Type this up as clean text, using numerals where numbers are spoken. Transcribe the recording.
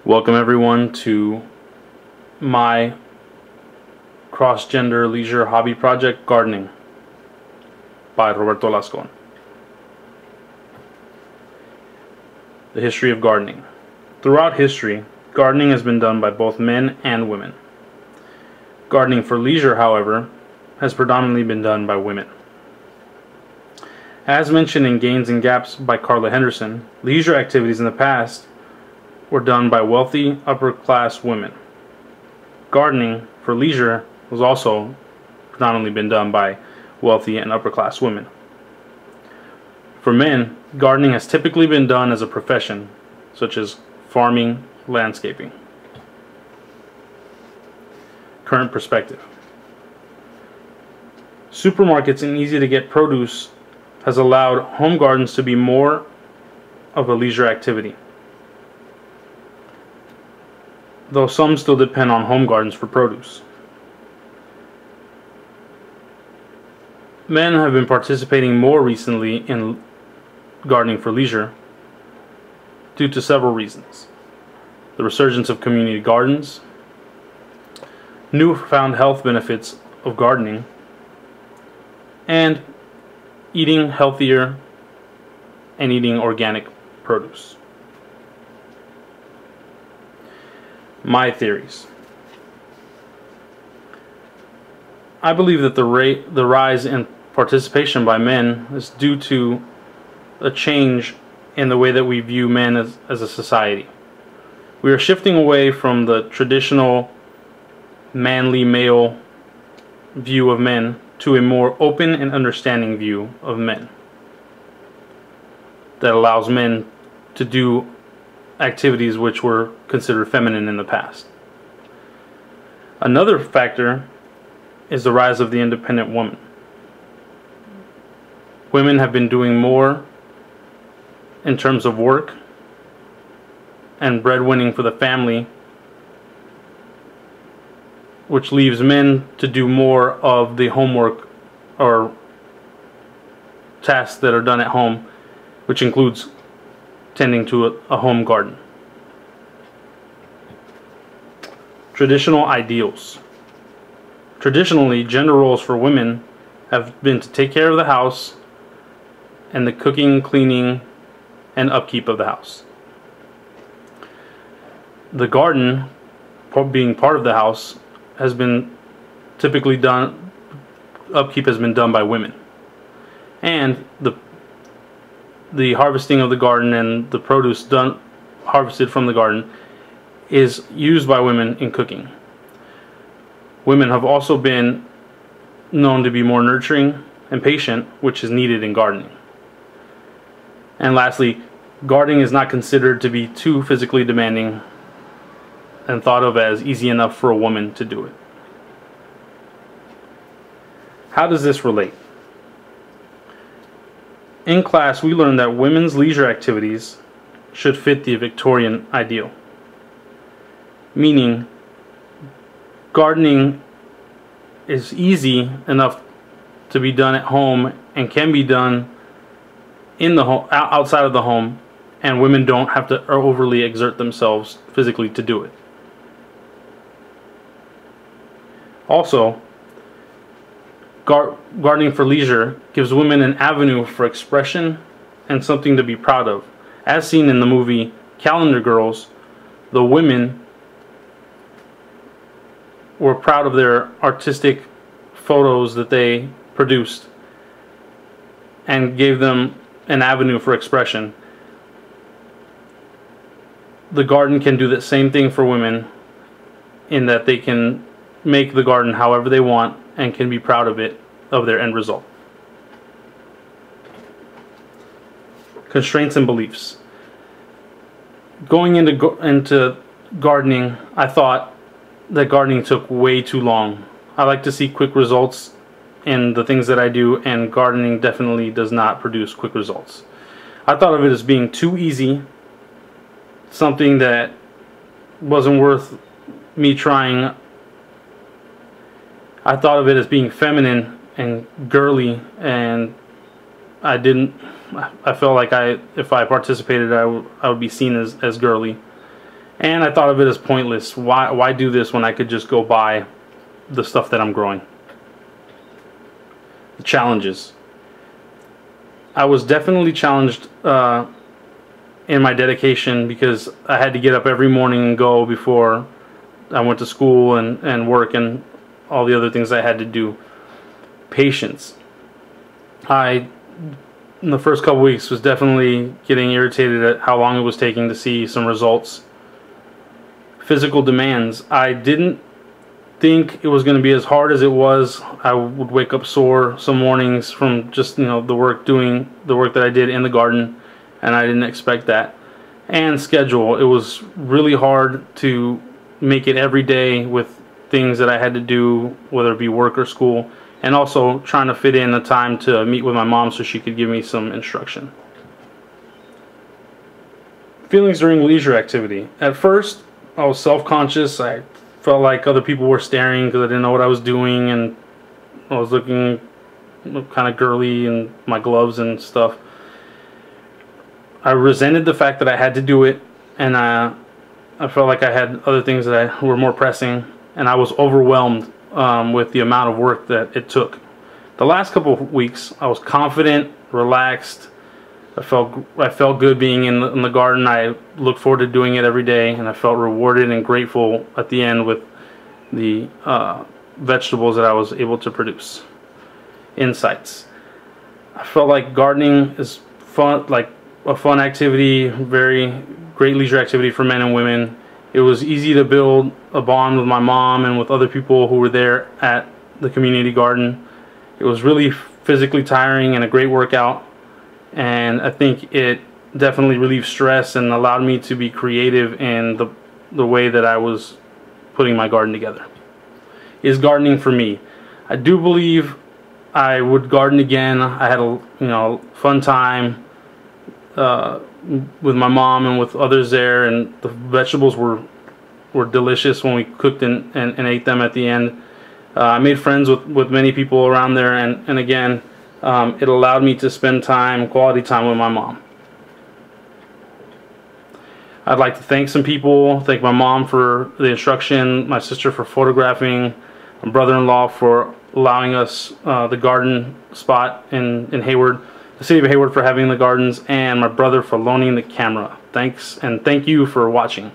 Welcome everyone to my cross-gender leisure hobby project, gardening, by Roberto Lascon. The history of gardening. Throughout history, gardening has been done by both men and women. Gardening for leisure, however, has predominantly been done by women. As mentioned in Gains and Gaps by Carla Henderson, leisure activities in the past were done by wealthy, upper-class women. Gardening for leisure was also predominantly been done by wealthy and upper-class women. For men, gardening has typically been done as a profession, such as farming, landscaping. Current perspective. Supermarkets and easy-to-get produce has allowed home gardens to be more of a leisure activity, though some still depend on home gardens for produce. Men have been participating more recently in gardening for leisure due to several reasons: the resurgence of community gardens, newfound health benefits of gardening, and eating healthier and eating organic produce. My theories. I believe that the rise in participation by men is due to a change in the way that we view men as a society. We are shifting away from the traditional manly male view of men to a more open and understanding view of men that allows men to do activities which were considered feminine in the past. Another factor is the rise of the independent woman. Women have been doing more in terms of work and breadwinning for the family, which leaves men to do more of the homework or tasks that are done at home, which includes tending to a home garden. Traditional ideals. Traditionally, gender roles for women have been to take care of the house and the cooking, cleaning, and upkeep of the house. The garden, being part of the house, has been typically done, upkeep has been done by women. And the harvesting of the garden and the produce harvested from the garden is used by women in cooking. Women have also been known to be more nurturing and patient, which is needed in gardening. And lastly, gardening is not considered to be too physically demanding and thought of as easy enough for a woman to do it. How does this relate? In class, we learned that women's leisure activities should fit the Victorian ideal, meaning gardening is easy enough to be done at home and can be done in the home, outside of the home, and women don't have to overly exert themselves physically to do it. Also, gardening for leisure gives women an avenue for expression and something to be proud of. As seen in the movie Calendar Girls, the women were proud of their artistic photos that they produced and gave them an avenue for expression. The garden can do the same thing for women in that they can make the garden however they want and can be proud of it, of their end result. Constraints and beliefs. Going into gardening, I thought that gardening took way too long. I like to see quick results in the things that I do, and gardening definitely does not produce quick results. I thought of it as being too easy, something that wasn't worth me trying. I thought of it as being feminine and girly, and I felt like if I participated, I would be seen as girly. And I thought of it as pointless. Why do this when I could just go buy the stuff that I'm growing? The challenges. I was definitely challenged in my dedication, because I had to get up every morning and go before I went to school and work and all the other things I had to do. Patience. In the first couple weeks, was definitely getting irritated at how long it was taking to see some results. Physical demands. I didn't think it was going to be as hard as it was. I would wake up sore some mornings from just, doing the work that I did in the garden, and I didn't expect that. And schedule. It was really hard to make it every day with things that I had to do, whether it be work or school, and also trying to fit in the time to meet with my mom so she could give me some instruction. Feelings during leisure activity. At first, I was self-conscious. I felt like other people were staring because I didn't know what I was doing, and I was looking kind of girly in my gloves and stuff. I resented the fact that I had to do it, and I felt like I had other things that were more pressing, and I was overwhelmed with the amount of work that it took. The last couple of weeks, I was confident, relaxed. I felt good being in the garden. I looked forward to doing it every day, and I felt rewarded and grateful at the end with the vegetables that I was able to produce. Insights. I felt like gardening is fun, like a fun activity, very great leisure activity for men and women. It was easy to build a bond with my mom and with other people who were there at the community garden. It was really physically tiring and a great workout, and I think it definitely relieved stress and allowed me to be creative in the way that I was putting my garden together. Is gardening for me? I do believe I would garden again. I had a fun time with my mom and with others there, and the vegetables were delicious when we cooked and ate them at the end. I made friends with many people around there, and again, it allowed me to spend quality time with my mom. I'd like to thank some people. Thank my mom for the instruction, my sister for photographing, my brother-in-law for allowing us the garden spot in Hayward, the city of Hayward for having the gardens, and my brother for loaning the camera. Thanks, and thank you for watching.